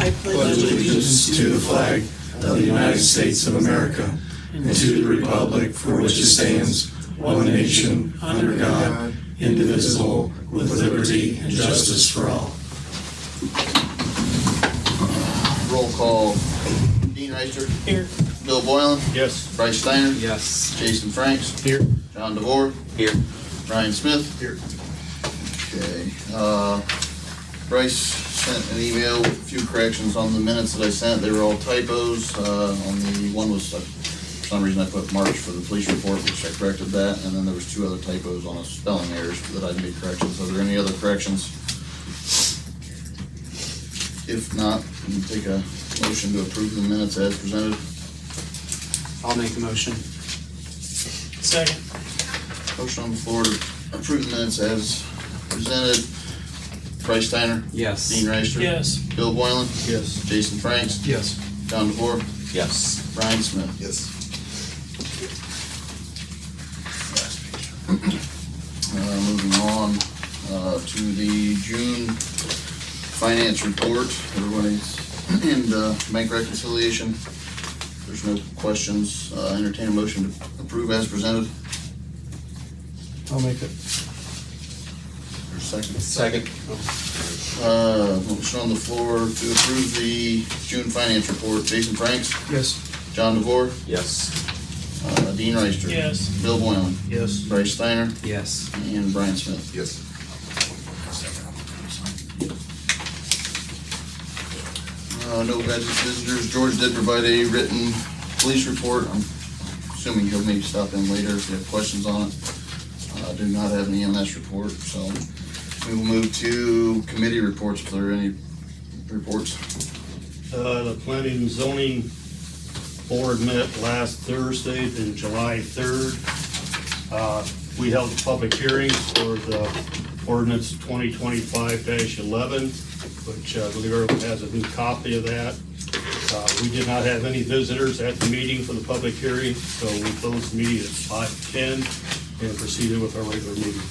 I pledge allegiance to the flag of the United States of America and to the republic for which it stands, one nation, under God, indivisible, with liberty and justice for all. Roll call. Dean Reister. Here. Bill Boylan. Yes. Bryce Steiner. Yes. Jason Franks. Here. John DeVore. Here. Ryan Smith. Here. Okay. Bryce sent an email with a few corrections on the minutes that I sent. They were all typos. On the one was, for some reason I put March for the police report, which I corrected that. And then there was 2 other typos on a spelling errors that I made corrections. Are there any other corrections? If not, we can take a motion to approve the minutes as presented. I'll make the motion. Second. Motion on the floor to approve the minutes as presented. Bryce Steiner. Yes. Dean Reister. Yes. Bill Boylan. Yes. Jason Franks. Yes. John DeVore. Yes. Ryan Smith. Yes. Moving on to the June finance report. Everybody's in bank reconciliation. There's no questions. Entertain a motion to approve as presented. I'll make it. Or second. Second. Motion on the floor to approve the June finance report. Jason Franks. Yes. John DeVore. Yes. Dean Reister. Yes. Bill Boylan. Yes. Bryce Steiner. Yes. And Brian Smith. Yes. No visitors. George did provide a written police report. I'm assuming he'll maybe stop in later if you have questions on it. I do not have an EMS report, so we will move to committee reports if there are any reports. The Planning and Zoning Board met last Thursday, then July 3rd. We held a public hearing for the Ordinance 2025-11, which the Bureau has a new copy of that. We did not have any visitors at the meeting for the public hearing, so we closed the meeting at 5:10 and proceeded with our regular meeting.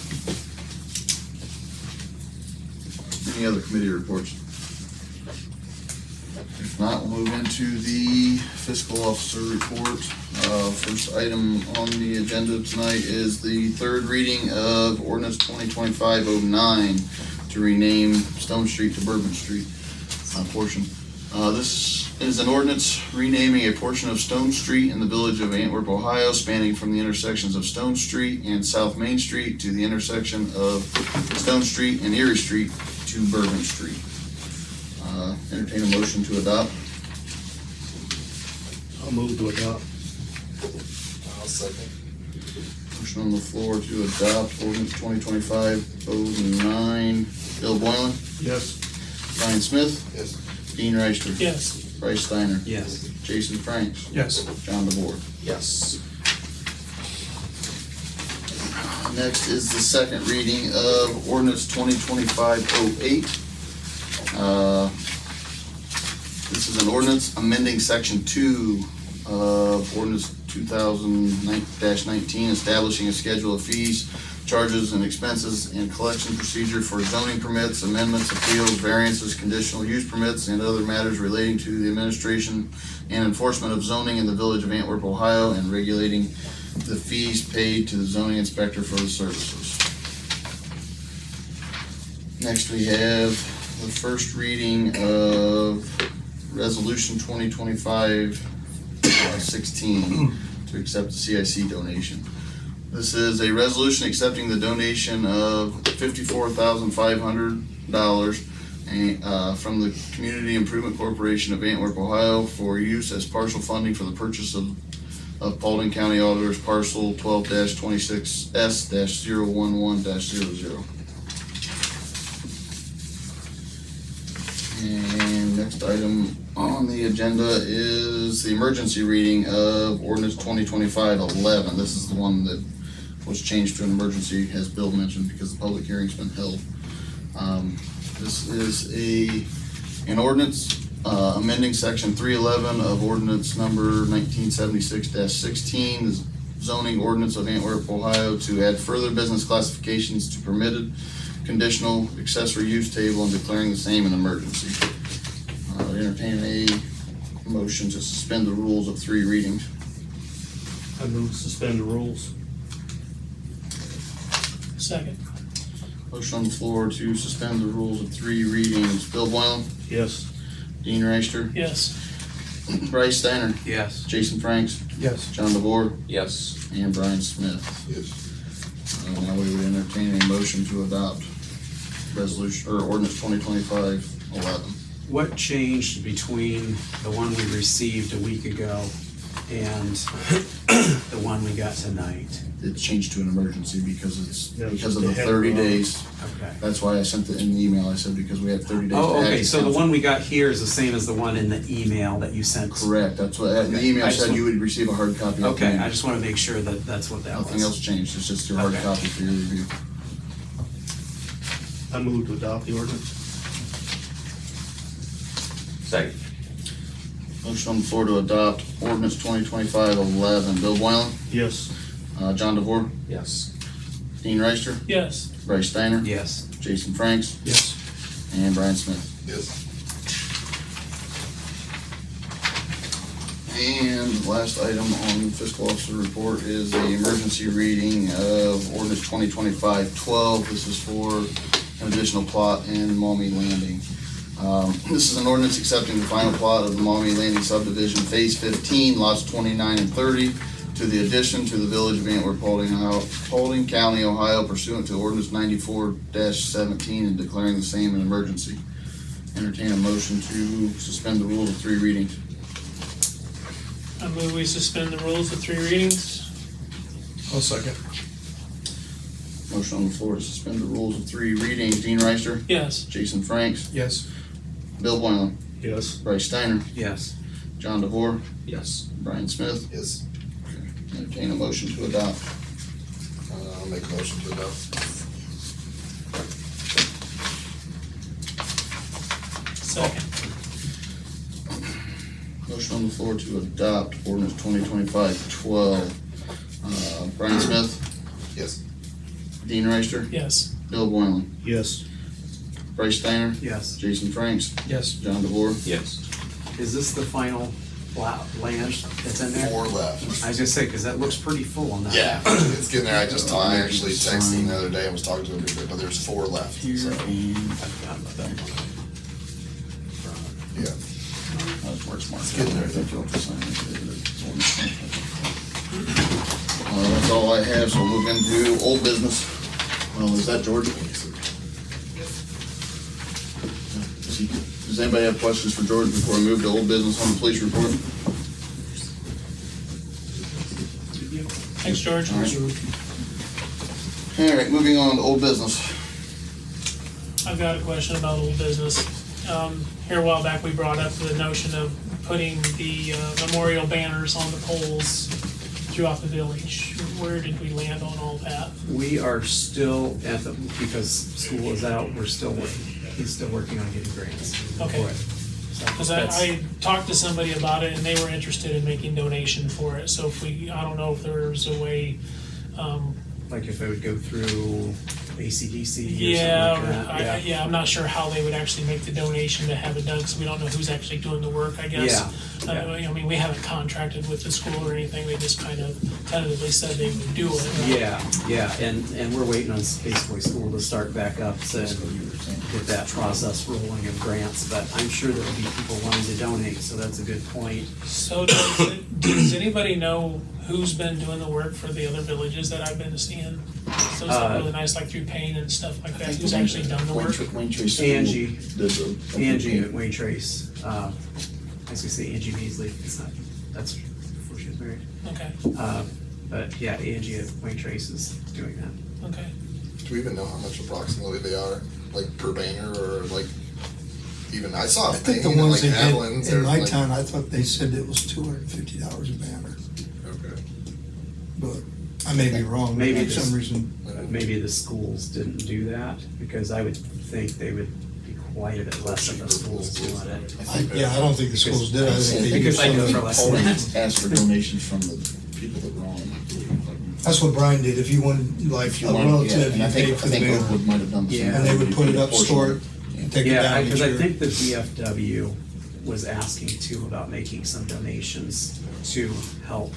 Any other committee reports? If not, we'll move into the fiscal officer report. First item on the agenda tonight is the third reading of Ordinance 2025-09 to rename Stone Street to Bourbon Street portion. This is an ordinance renaming a portion of Stone Street in the village of Antwerp, Ohio, spanning from the intersections of Stone Street and South Main Street to the intersection of Stone Street and Erie Street to Bourbon Street. Entertain a motion to adopt. I'll move to adopt. I'll second. Motion on the floor to adopt Ordinance 2025-09. Bill Boylan. Yes. Ryan Smith. Yes. Dean Reister. Yes. Bryce Steiner. Yes. Jason Franks. Yes. John DeVore. Yes. Next is the second reading of Ordinance 2025-08. This is an ordinance amending Section 2 of Ordinance 2000-19, establishing a schedule of fees, charges, and expenses and collection procedure for zoning permits, amendments, appeals, variances, conditional use permits, and other matters relating to the administration and enforcement of zoning in the village of Antwerp, Ohio, and regulating the fees paid to the zoning inspector for the services. Next, we have the first reading of Resolution 2025-16 to accept the CIC donation. This is a resolution accepting the donation of $54,500 from the Community Improvement Corporation of Antwerp, Ohio, for use as partial funding for the purchase of Paulding County Auditor's Parcel 12-26S-011-00. And next item on the agenda is the emergency reading of Ordinance 2025-11. This is the one that was changed to an emergency, as Bill mentioned, because the public hearing's been held. This is an ordinance amending Section 311 of Ordinance number 1976-16, the zoning ordinance of Antwerp, Ohio, to add further business classifications to permitted, conditional, accessory use table, and declaring the same an emergency. I'd entertain a motion to suspend the rules of 3 readings. I move to suspend the rules. Second. Motion on the floor to suspend the rules of 3 readings. Bill Boylan, Yes. Dean Reister, Yes. Bryce Steiner, Yes. Jason Franks, Yes. John DeVore, Yes. and Brian Smith. Yes. Now we would entertain a motion to adopt resolution, or ordinance 2025-11. What changed between the one we received a week ago and the one we got tonight? It changed to an emergency because it's, Yeah, because of just the a head 30 roll. days. Okay. That's why I sent it in the email. I said because we had 30 days. Oh, to add okay, to so the council. one we got here is the same as the one in the email that you sent? Correct, that's what, the Okay. email I just said want- you would receive a hard copy. of the Okay, email. I just want to make sure that that's what that was. Nothing else changed, it's just your hard Okay. copy for your review. I move to adopt the ordinance. Second. Motion on the floor to adopt ordinance 2025-11. Bill Boylan, Yes. John DeVore, Yes. Dean Reister, Yes. Bryce Steiner, Yes. Jason Franks, Yes. and Brian Smith. Yes. And the last item on the fiscal officer report is the emergency reading of ordinance 2025-12. This is for an additional plot in Maumee Landing. This is an ordinance accepting the final plot of the Maumee Landing subdivision, phase 15, lots 29 and 30, to the addition to the village of Antwerp, Paulding County, Ohio, pursuant to ordinance 94-17 and declaring the same an emergency. Entertain a motion to suspend the rules of 3 readings. I move we suspend the rules of 3 readings. I'll second. Motion on the floor to suspend the rules of 3 readings. Dean Reister, Yes. Jason Franks, Yes. Bill Boylan, Yes. Bryce Steiner, Yes. John DeVore, Yes. Brian Smith. Yes. Entertain a motion to adopt. I'll make a motion to adopt. Second. Motion on the floor to adopt ordinance 2025-12. Brian Smith, Yes. Dean Reister, Yes. Bill Boylan, Yes. Bryce Steiner, Yes. Jason Franks, Yes. John DeVore. Yes. Is this the final land that's in there? 4 left. I was gonna say, because that looks pretty full on that. Yeah, it's getting there. I actually texted him the other day and was talking to him, but there's 4 left. Here, So, and I forgot about that one. yeah. That's where it's marked. It's getting there. I think you'll have to sign it. That's all I have, so we'll move into old business. Well, is that George? Does anybody have questions for George before we move to old business on the police report? Thanks, George. All right. All right, moving on to old business. I've got a question about old business. Here a while back, we brought up the notion of putting the memorial banners on the poles throughout the village. Where did we land on all that? We are still at the, because school is out, we're still working, he's still working on getting grants. Okay. for it. So Because that's- I talked to somebody about it and they were interested in making donation for it. So if we, I don't know if there's a way, Like if it would go through ACDC or yeah, something like that. I'm not sure how they would actually make the donation to have it done, because we don't know who's actually doing the work, I guess. Yeah. I mean, we haven't contracted with the school or anything, they just kind of tentatively said they would do it. Yeah, and we're waiting on basically school to start back up, so get that process rolling of grants, but I'm sure there'll be people wanting to donate, so that's a good point. So does anybody know who's been doing the work for the other villages that I've been seeing? So it's really nice, like through Payne and stuff like that, who's actually done the work? Wayne Trace. Angie. Did the- Angie at Wayne Trace, I was gonna say Angie Beasley, it's not, that's before she was married. Okay, But yeah, Angie at Wayne Trace is doing that. okay. Do we even know how much approximately they are, like per banner, or like even, I saw I think the Payne and ones like they Adelins, did in or my like- town, I thought they said it was $250 a banner, Okay. but I may be wrong. Maybe For some reason, Maybe the schools didn't do that, because I would think they would be quite a bit less than the schools doing it. I don't think the schools did, I think they Because used I know some. for less than that. Ask for donations from the people that were on. That's what Brian did, if you wanted, like, If a you want, yeah, relative, and you I think, paid I for the think banner. Oakwood might have done the same. Yeah. And they would put it up, Portion. store it, and take it Yeah, down each because I year. think the VFW was asking too about making some donations to help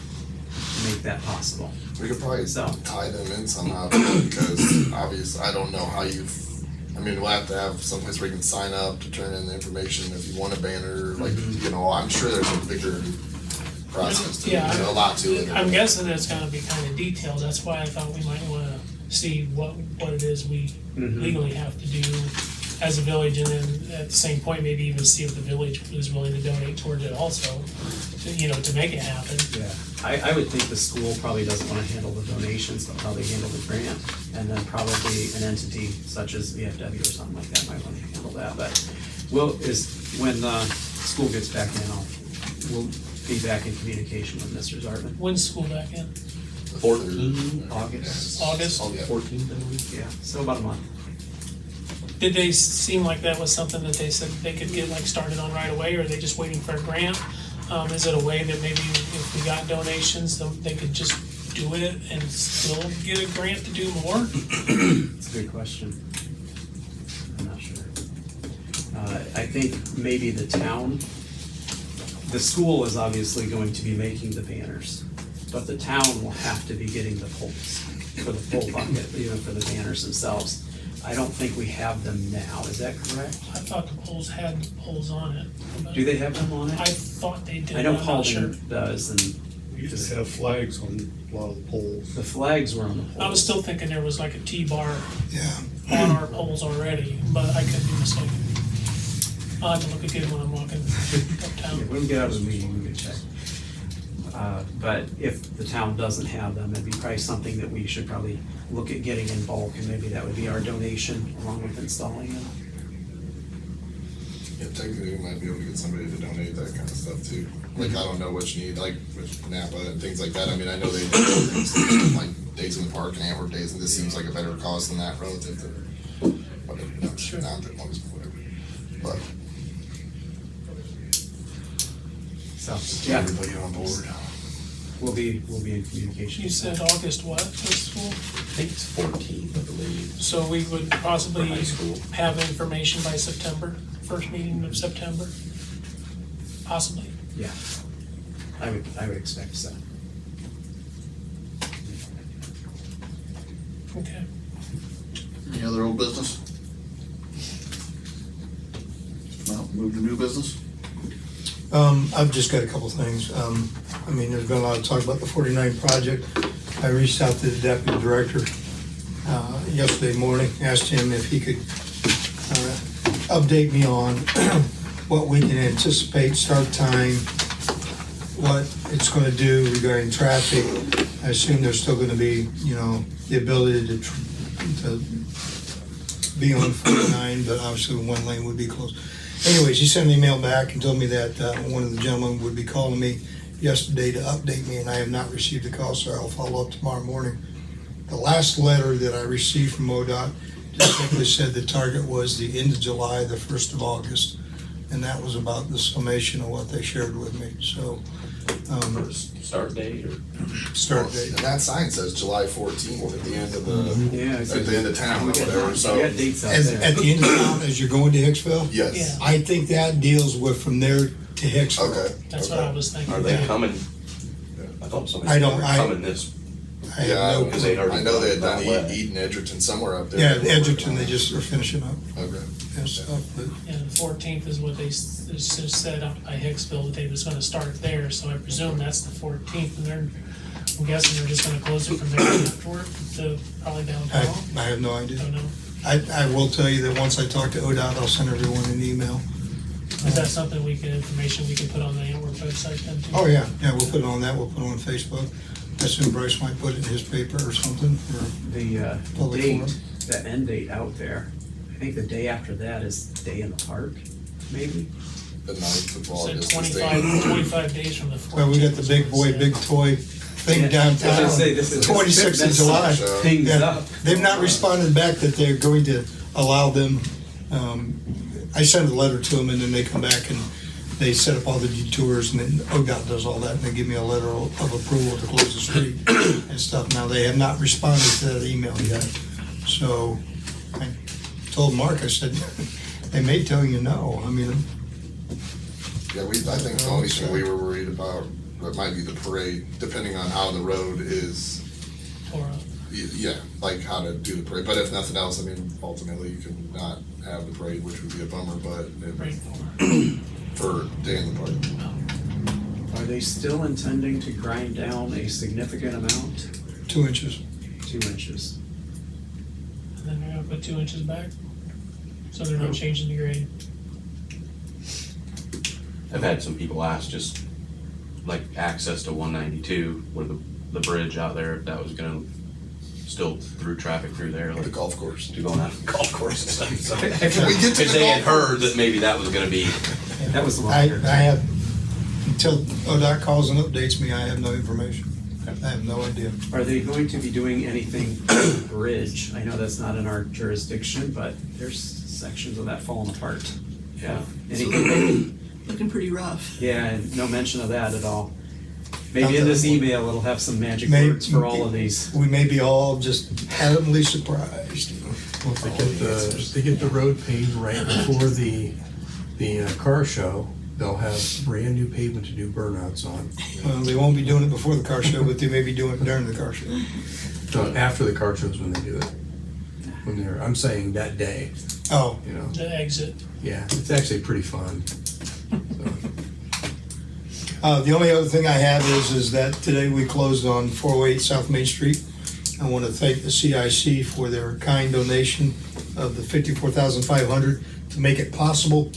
make that possible. We could probably So- tie them in somehow because obviously I don't know how I mean, we'll have to have someplace where you can sign up to turn in the information if you want a banner, like, you know, I'm sure there's a bigger process to it, Yeah, you know, a lot to it. I'm guessing it's gonna be kind of detailed, that's why I thought we might wanna see what it is we legally have to do as a village, and then at the same point, maybe even see if the village is willing to donate towards it also, to make it happen. Yeah, I would think the school probably doesn't wanna handle the donations, but probably handle the grant, and then probably an entity such as VFW or something like that might wanna handle that, but when the school gets back in, we'll be back in communication with Mr. Zartman. When's school back in? 14, August, August? Yeah. 14th, I believe. yeah, so about a month. Did they seem like that was something that they said they could get started on right away, or are they just waiting for a grant? Is it a way that maybe if we got donations, they could just do it and still get a grant to do more? It's a good question. I'm not sure. I think maybe the school is obviously going to be making the banners, but the town will have to be getting the poles for the pole bucket, even for the banners themselves. I don't think we have them now, is that correct? I thought the poles had poles on it. Do they have them on I it? thought they did, I know I'm not sure. Halden does, and We used to have flags on a lot of the poles. the flags were on the poles. I was still thinking there was like a T-bar Yeah. on our poles already, but I could be mistaken. I'll have to look again when I'm walking Yeah, uptown. when we get out of the meeting, we can check. But if the town doesn't have them, it'd be probably something that we should probably look at getting in bulk, and maybe that would be our donation along with installing them. Yeah, technically, we might be able to get somebody to donate that kind of stuff too. Like, I don't know what you need, like with Napa and things like that. I mean, I know they do things like Days in the Park and Antwerp Days, and this seems like a better cause than that relative to whatever, you know, Sure. not that one's whatever. But So, get yeah, everybody on board. we'll be in communication. You said August what for school? I think it's 14th, I believe. So we would possibly For high school. have information by September, first meeting of September? Possibly. Yeah, I would expect so. Okay. Any other old business? No, move to new business? I've just got a couple things. I mean, there's been a lot of talk about the 49 project. I reached out to the deputy director yesterday morning, asked him if he could update me on what we can anticipate, start time, what it's gonna do regarding traffic. I assume there's still gonna be, the ability to be on 49, but obviously one lane would be closed. Anyways, he sent an email back and told me that one of the gentlemen would be calling me yesterday to update me, and I have not received a call, so I'll follow up tomorrow morning. The last letter that I received from ODOT just simply said the target was the end of July, the 1st of August, and that was about the summation of what they shared with me, so, First start date or? start date. And that sign says July 14th at the end of the, Yeah. at the end of town or whatever, We so. got dates out As, there. at the end of town, as you're going to Hicksville, Yes, Yeah. I think that deals with from there to Hicksville. okay. That's what I was thinking. Are they Yeah. coming? I thought I somebody don't- was I- coming this. I have Yeah, no Because they I know they had done already done that. Eden, Edgerton, somewhere up there. Yeah, Edgerton, they just are finishing up Okay. and stuff, but And the 14th is what they just said up by Hicksville, that they was gonna start there, so I presume that's the 14th, and I'm guessing they're just gonna close it from there afterward to probably downtown. I have no idea. Don't know. I will tell you that once I talk to ODOT, I'll send everyone an email. Is that something information we can put on the Antwerp website then too? Oh, yeah, we'll put it on that, we'll put it on Facebook. I assume Bryce might put it in his paper or something, or, The Public date, forum. that end date out there, I think the day after that is Day in the Park, maybe? The 9th of So August. 25 days from the 14th. well, we got the big boy, big toy thing Yeah, downtown. I was gonna say, this is- 26th of that's- July. Things Yeah. up. They've not responded back that they're going to allow them, I send a letter to them and then they come back and they set up all the detours and then ODOT does all that and they give me a letter of approval to close the street and stuff. Now, they have not responded to that email yet. So I told Mark, I said, they may tell you no. I mean, Yeah, I think the only thing we were worried about, that might be the parade, depending on how the road is, Or, yeah, like how to do the parade. But if nothing else, I mean, ultimately you can not have the parade, which would be a bummer, but right, for day in the park. Are they still intending to grind down a significant amount? 2 inches. 2 inches. and then they're gonna put 2 inches back, so they're not changing the grade. I've had some people ask just like access to 192, where the bridge out there, if that was gonna still through traffic through there, The like golf course. to going out to the golf course and stuff. So, Can we get to because the they had golf heard that maybe that was gonna be, That was the one I I heard. have, until ODOT calls and updates me, I have no information. I have no idea. Are they going to be doing anything bridge? I know that's not in our jurisdiction, but there's sections of that falling apart. yeah. Anything? Looking pretty rough. Yeah, and no mention of that at all. Maybe in this email, it'll have some magic words for all of these. We may be all just heavenly surprised. Well, if they get the road paved right before the car show, they'll have brand new pavement to do burnouts on. Well, they won't be doing it before the car show, but they may be doing it during the car show. So after the car show is when they do it. When I'm saying that day, Oh, you know, The exit, yeah, it's actually pretty fun. the only other thing I have is that today we closed on 408 South Main Street. I want to thank the CIC for their kind donation of the $54,500 to make it possible.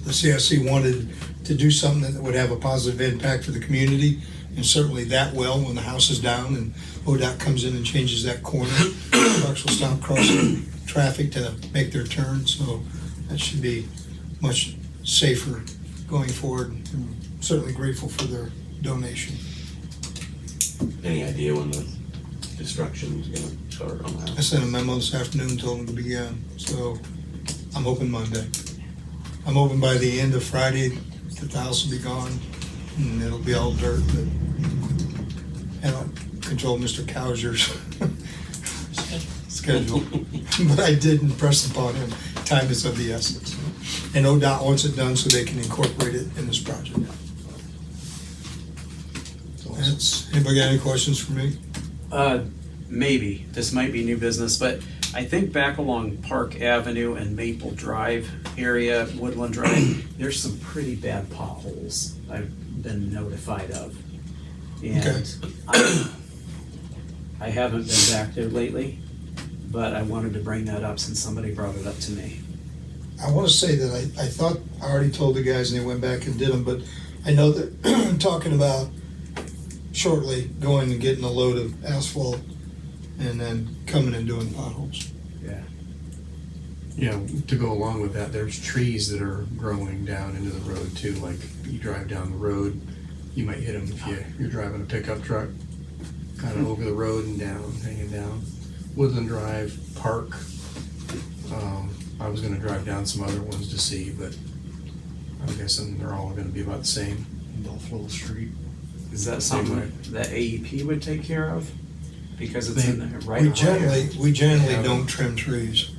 The CIC wanted to do something that would have a positive impact for the community, and certainly that well when the house is down and ODOT comes in and changes that corner. Trucks will stop crossing traffic to make their turn, so that should be much safer going forward. I'm certainly grateful for their donation. Any idea when the destruction is gonna start on I that? sent a memo this afternoon, told them to begin, so I'm hoping Monday. I'm hoping by the end of Friday that the house will be gone and it'll be all dirt, but I don't control Mr. Cowser's schedule. But I did impress upon him, time is of the essence. And ODOT wants it done so they can incorporate it in this project. Anybody got any questions for me? Maybe, this might be new business, but I think back along Park Avenue and Maple Drive area, Woodland Drive, there's some pretty bad potholes I've been notified of. And I haven't been back there lately, but I wanted to bring that up since somebody brought it up to me. I want to say that I thought I already told the guys and they went back and did them, but I know that I'm talking about shortly going and getting a load of asphalt and then coming and doing potholes. Yeah. You know, to go along with that, there's trees that are growing down into the road too. Like you drive down the road, you might hit them if you're driving a pickup truck, kind of over the road and down, hanging down. Woodland Drive, Park. I was gonna drive down some other ones to see, but I'm guessing they're all gonna be about the same. Buffalo Street. Is that Same way. something that AEP would take care of? Because it's in the right We of way? generally Yeah. don't trim trees.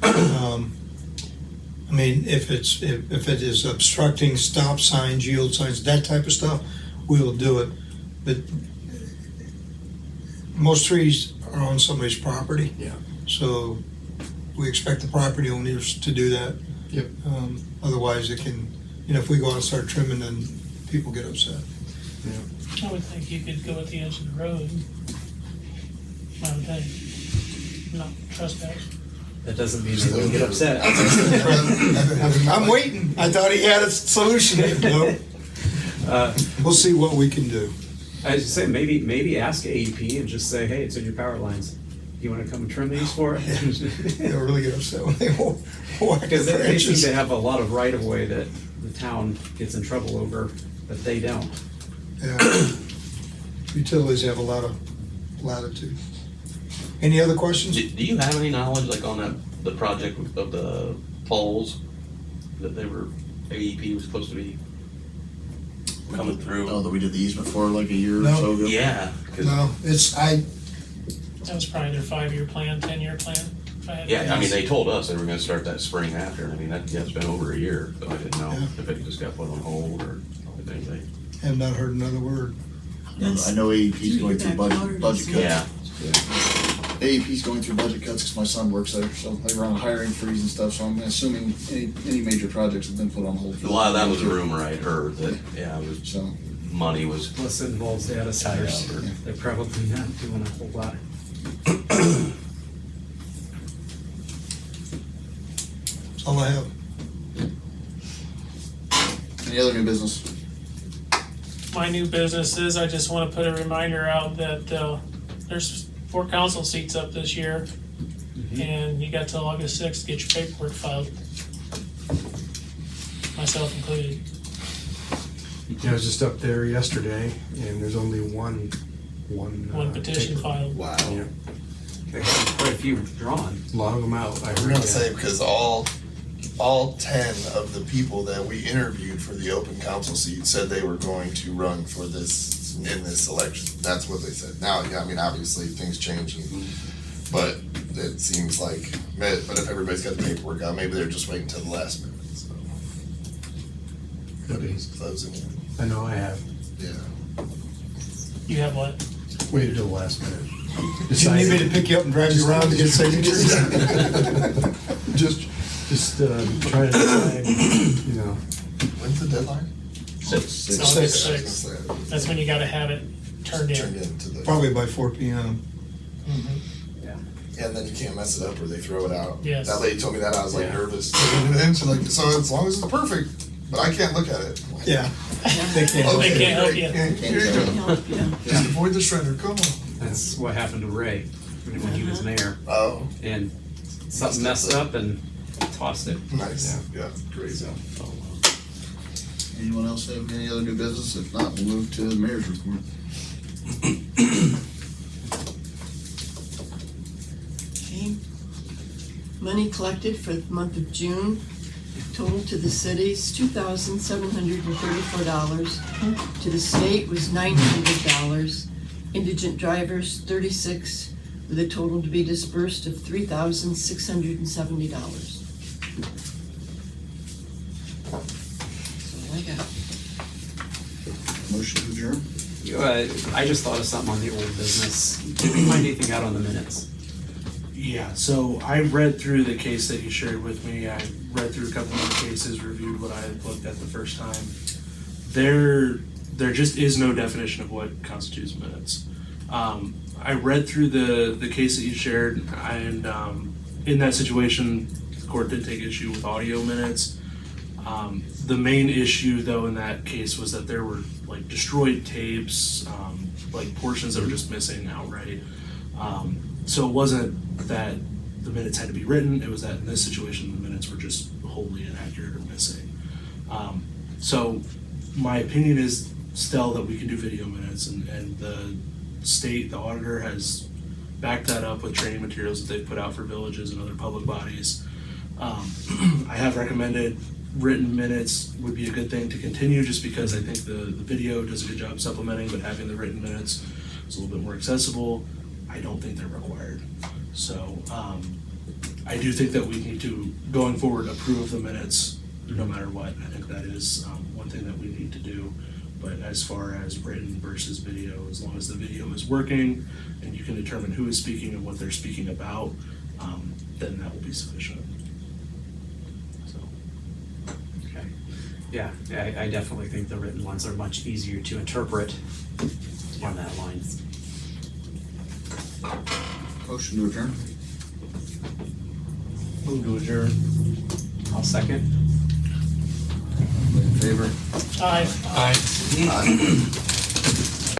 I mean, if it is obstructing stop signs, yield signs, that type of stuff, we will do it. But most trees are on somebody's property. Yeah. So we expect the property owners to do that. Yep. Otherwise it can, if we go out and start trimming, then people get upset. I would think you could go at the edge of the road. I would think, not trespass. That doesn't mean they wouldn't get upset. I'm waiting. I thought he had a solution. No. We'll see what we can do. I just say, maybe ask AEP and just say, hey, it's in your power lines. You wanna come and trim these for us? They'll really get upset when they whack Because the they seem branches. to have a lot of right of way that the town gets in trouble over, but they don't. Yeah. Utilities have a lot of latitude. Any other questions? Do you have any knowledge, like on the project of the poles, that AEP was supposed to be coming through? Oh, that we did the easement for like a year or No. so ago? Yeah, 'cause No, That was probably their 5-year plan, 10-year plan. Yeah, I mean, they told us they were gonna start that spring after. I mean, it's been over a year, so I didn't know Yeah. if it just got put on hold or if anything. Have not heard another word. I know AEP's going through budget cuts. Yeah. AEP's going through budget cuts because my son works there, so they were on a hiring freeze and stuff, so I'm assuming any major projects have been put on hold. A lot of that was a rumor I'd heard that, it was, So, money was, Plus it involves data centers. Yeah. They're probably not doing a whole lot. That's all I have. any other new business? My new business is, I just wanna put a reminder out that, there's 4 council seats up this year. And you got till August 6th to get your paperwork filed. Myself included. Yeah, I was just up there yesterday, and there's only one Petition taker. filed. Wow. Yeah, There's quite a few drawn. a lot of them out. I I'm heard gonna that. say, because all 10 of the people that we interviewed for the open council seat said they were going to run for this, in this election. That's what they said. Now, yeah, I mean, obviously, things change, but it seems like, but if everybody's got the paperwork out, maybe they're just waiting till the last minute, so. Could be. Closing it, I know I have yeah. You have what? waited till the last minute. Do you need me to pick you up and drive you around to get signatures? Just try to decide, you know. When's the deadline? August I was gonna 6th. say, That's when you gotta have it turned Turned in. into the. Probably by 4 PM. Yeah, and then you can't mess it up or they throw it out. Yes. That lady told me that, I was like Yeah. nervous. And she's like, so as long as it's perfect, but I can't look at it. I'm like, Yeah, they can't. They can't help great. you. Yeah, here you go. Just avoid the shredder, come on. That's what happened to Ray when he was mayor. Oh, And something messed up and tossed it. nice, yeah, great. Anyone else have any other new business? If not, we'll move to the mayor's report. Okay. Money collected for the month of June, total to the cities, $2,734. To the state was $900. Indigent drivers, 36, with a total to be dispersed of $3,670. That's all I got. Motion to adjourn? I just thought of something on the old business. Did we find anything out on the minutes? Yeah, so I read through the case that you shared with me. I read through a couple of the cases, reviewed what I had looked at the first time. There just is no definition of what constitutes minutes. I read through the case that you shared, and in that situation, the court did take issue with audio minutes. The main issue, though, in that case was that there were like destroyed tapes, like portions that were just missing outright. So it wasn't that the minutes had to be written, it was that in this situation, the minutes were just wholly inaccurate or missing. So my opinion is still that we can do video minutes, and the state, the auditor has backed that up with training materials that they've put out for villages and other public bodies. I have recommended written minutes would be a good thing to continue, just because I think the video does a good job supplementing, but having the written minutes is a little bit more accessible. I don't think they're required. So I do think that we need to, going forward, approve the minutes no matter what. I think that is one thing that we need to do. But as far as written versus video, as long as the video is working and you can determine who is speaking and what they're speaking about, then that will be sufficient. So. Okay. Yeah, I definitely think the written ones are much easier to interpret on that line. Motion to adjourn? Move to adjourn. I'll second. In favor? Aye. Aye. Aye.